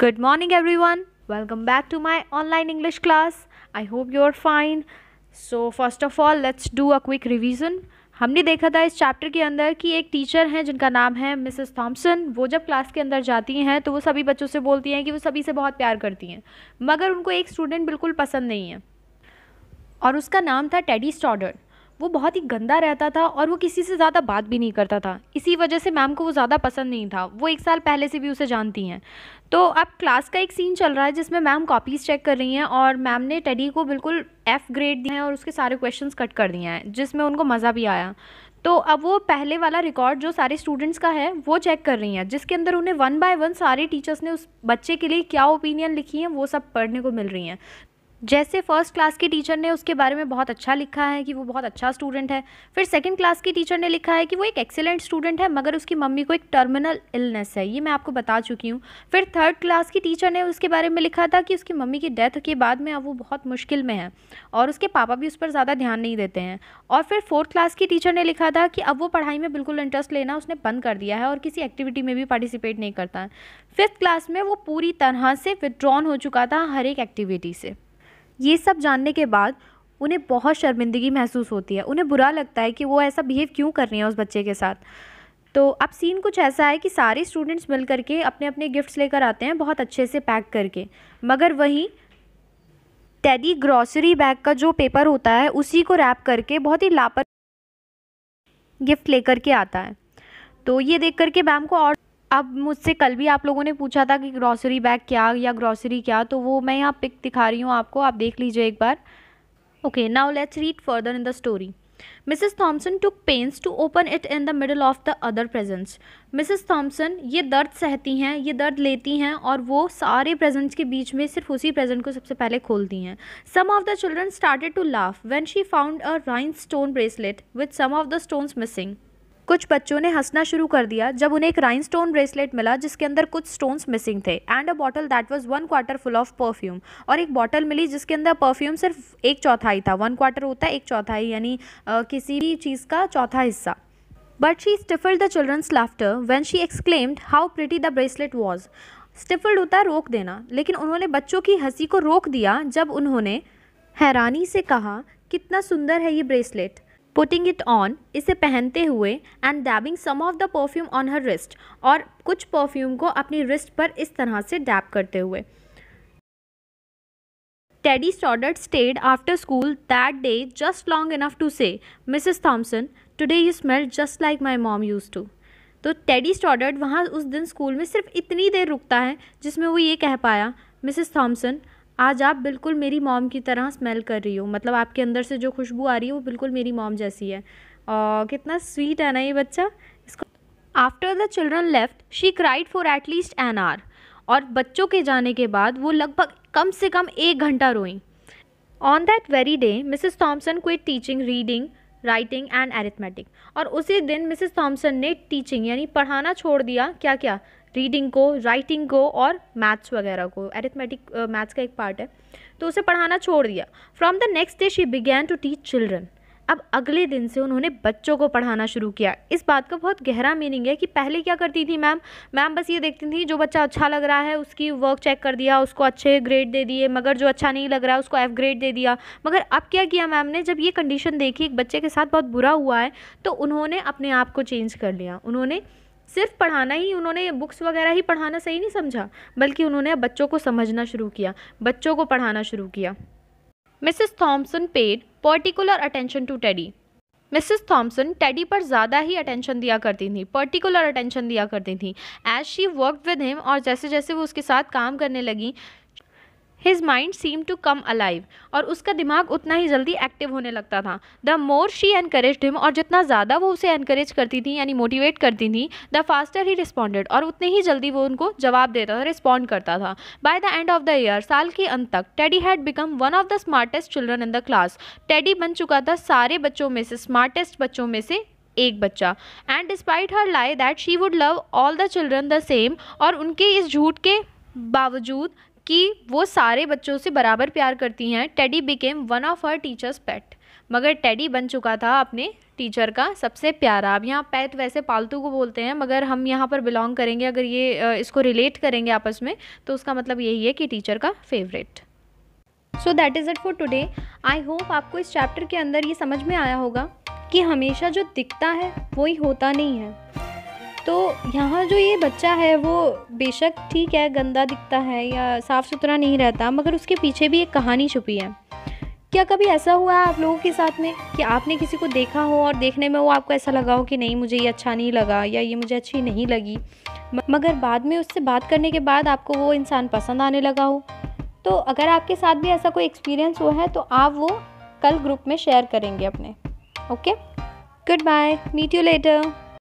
Good morning, everyone. Welcome back to my online English class. I hope you're fine. So, first of all, let's do a quick revision. हमने देखा था इस chapter के अंदर कि एक टीचर हैं जिनका नाम है मिसेस थॉम्सन। वो जब क्लास के अंदर जाती हैं तो वो सभी बच्चों से बोलती हैं कि वो सभी से बहुत प्यार करती हैं, मगर उनको एक स्टूडेंट बिल्कुल पसंद नहीं है और उसका नाम था टेडी स्टॉडर्ड। वो बहुत ही गंदा रहता था और वो किसी से ज़्यादा बात भी नहीं करता था। इसी वजह से मैम को वो ज़्यादा पसंद नहीं था। वो 1 साल पहले से भी उसे जानती हैं। तो अब क्लास का एक सीन चल रहा है जिसमें मैम कॉपीज़ चेक कर रही हैं और मैम ने टेडी को बिल्कुल F ग्रेड दिया है और उसके सारे क्वेश्चंस कट कर दिए हैं, जिसमें उनको मज़ा भी आया। तो अब वो पहले वाला रिकॉर्ड जो सारे स्टूडेंट्स का है वो चेक कर रही हैं, जिसके अंदर उन्हें 1 बाय 1 सारे टीचर्स ने उस बच्चे के लिए क्या ओपिनियन लिखी हैं वो सब पढ़ने को मिल रही हैं। जैसे फर्स्ट क्लास की टीचर ने उसके बारे में बहुत अच्छा लिखा है कि वो बहुत अच्छा स्टूडेंट है। फिर सेकंड क्लास की टीचर ने लिखा है कि वो एक एक्सीलेंट स्टूडेंट है, मगर उसकी मम्मी को एक टर्मिनल इलनेस है, ये मैं आपको बता चुकी हूँ। फिर थर्ड क्लास की टीचर ने उसके बारे में लिखा था कि उसकी मम्मी की डेथ के बाद में अब वो बहुत मुश्किल में है और उसके पापा भी उस पर ज़्यादा ध्यान नहीं देते हैं। और फिर फोर्थ क्लास की टीचर ने लिखा था कि अब वो पढ़ाई में बिल्कुल इंटरेस्ट लेना उसने बंद कर दिया है और किसी एक्टिविटी में भी पार्टिसिपेट नहीं करता है। फिफ्थ क्लास में वो पूरी तरह से विथड्रॉन हो चुका था हर एक एक्टिविटी से। ये सब जानने के बाद उन्हें बहुत शर्मिंदगी महसूस होती है। उन्हें बुरा लगता है कि वो ऐसा बिहेव क्यों कर रही हैं उस बच्चे के साथ। तो अब सीन कुछ ऐसा है कि सारे स्टूडेंट्स मिल करके अपने अपने गिफ्ट्स लेकर आते हैं बहुत अच्छे से पैक करके, मगर वहीं टेडी ग्रॉसरी बैग का जो पेपर होता है उसी को रैप करके बहुत ही लापरवाही गिफ्ट लेकर के आता है। तो ये देख करके मैम को और अब मुझसे कल भी आप लोगों ने पूछा था कि ग्रॉसरी बैग क्या या ग्रॉसरी क्या, तो वो मैं यहाँ पिक दिखा रही हूँ आपको, आप देख लीजिए एक बार। Okay, now let's read further in the story. Mrs Thompson took pains to open it in the middle of the other presents. Mrs Thompson ये दर्द सहती हैं, ये दर्द लेती हैं और वो सारे प्रेजेंट्स के बीच में सिर्फ उसी प्रेजेंट को सबसे पहले खोलती हैं। Some of the children started to laugh when she found a rhinestone bracelet with some of the stones missing. कुछ बच्चों ने हंसना शुरू कर दिया जब उन्हें एक राइनस्टोन ब्रेसलेट मिला जिसके अंदर कुछ स्टोन्स मिसिंग थे, and a bottle that was 1/4 full of perfume. और एक बॉटल मिली जिसके अंदर परफ्यूम सिर्फ 1/4 था। 1/4 होता है 1/4, यानी किसी भी चीज़ का चौथा हिस्सा। But she stifled the children's laughter when she exclaimed how pretty the bracelet was. Stifled होता है रोक देना, लेकिन उन्होंने बच्चों की हंसी को रोक दिया जब उन्होंने हैरानी से कहा कितना सुंदर है ये ब्रेसलेट। पुटिंग इट ऑन, इसे पहनते हुए, and dabbing some of the perfume on her wrist, और कुछ परफ्यूम को अपनी रिस्ट पर इस तरह से डैब करते हुए। Teddy Stoddard stayed after school that day just long enough to say, Mrs Thompson today you smell just like my mom used to. तो टेडी स्टॉडर्ड वहाँ उस दिन स्कूल में सिर्फ इतनी देर रुकता है जिसमें वो ये कह पाया, मिसेस थॉम्सन आज आप बिल्कुल मेरी मॉम की तरह स्मेल कर रही हो, मतलब आपके अंदर से जो खुशबू आ रही है वो बिल्कुल मेरी मॉम जैसी है। और कितना स्वीट है ना ये बच्चा। इसको after the children left she cried for at least an hour, और बच्चों के जाने के बाद वो लगभग कम से कम 1 घंटा रोई। On that very day Mrs Thomson quit teaching reading, writing and arithmetic. और उसी दिन मिसेस थॉम्सन ने टीचिंग यानी पढ़ाना छोड़ दिया। क्या क्या? रीडिंग को, राइटिंग को और मैथ्स वगैरह को। अरिथमेटिक मैथ्स का एक पार्ट है, तो उसे पढ़ाना छोड़ दिया। From the next day she began to teach children. अब अगले दिन से उन्होंने बच्चों को पढ़ाना शुरू किया। इस बात का बहुत गहरा मीनिंग है कि पहले क्या करती थी मैम बस ये देखती थी जो बच्चा अच्छा लग रहा है उसकी वर्क चेक कर दिया, उसको अच्छे ग्रेड दे दिए, मगर जो अच्छा नहीं लग रहा है उसको F ग्रेड दे दिया। मगर अब क्या किया मैम ने, जब ये कंडीशन देखी एक बच्चे के साथ बहुत बुरा हुआ है, तो उन्होंने अपने आप को चेंज कर लिया। उन्होंने सिर्फ पढ़ाना ही, उन्होंने बुक्स वगैरह ही पढ़ाना सही नहीं समझा, बल्कि उन्होंने अब बच्चों को समझना शुरू किया, बच्चों को पढ़ाना शुरू किया। Mrs Thomson paid particular attention to Teddy. Mrs Thomson Teddy पर ज़्यादा ही अटेंशन दिया करती थी, पर्टिकुलर अटेंशन दिया करती थी। As she worked with him, और जैसे जैसे वो उसके साथ काम करने लगी, his mind seem to come alive, और उसका दिमाग उतना ही जल्दी एक्टिव होने लगता था। The more she encouraged him, और जितना ज़्यादा वो उसे एनकरेज करती थी यानी मोटिवेट करती थी, द फास्टर ही रिस्पॉन्डेड, और उतने ही जल्दी वो उनको जवाब देता था, रिस्पॉन्ड करता था। By the end of the year, साल के अंत तक, teddy had become one of the smartest children in the class. Teddy बन चुका था सारे बच्चों में से स्मार्टेस्ट बच्चों में से एक बच्चा। And despite her lie that she would love all the children the same, और उनके इस झूठ के बावजूद कि वो सारे बच्चों से बराबर प्यार करती हैं, Teddy became one of her teacher's pet. मगर टेडी बन चुका था अपने टीचर का सबसे प्यारा। अब यहाँ पेट वैसे पालतू को बोलते हैं, मगर हम यहाँ पर बिलोंग करेंगे, अगर ये इसको रिलेट करेंगे आपस में तो उसका मतलब यही है कि टीचर का favourite. So that is it for today. I hope आपको इस चैप्टर के अंदर ये समझ में आया होगा कि हमेशा जो दिखता है वही होता नहीं है। तो यहाँ जो ये बच्चा है वो बेशक ठीक है, गंदा दिखता है या साफ़ सुथरा नहीं रहता, मगर उसके पीछे भी एक कहानी छुपी है। क्या कभी ऐसा हुआ है आप लोगों के साथ में कि आपने किसी को देखा हो और देखने में वो आपको ऐसा लगा हो कि नहीं मुझे ये अच्छा नहीं लगा या ये मुझे अच्छी नहीं लगी, मगर बाद में उससे बात करने के बाद आपको वो इंसान पसंद आने लगा हो? तो अगर आपके साथ भी ऐसा कोई एक्सपीरियंस हुआ है तो आप वो कल ग्रुप में शेयर करेंगे अपने। Okay, goodbye, meet you letter.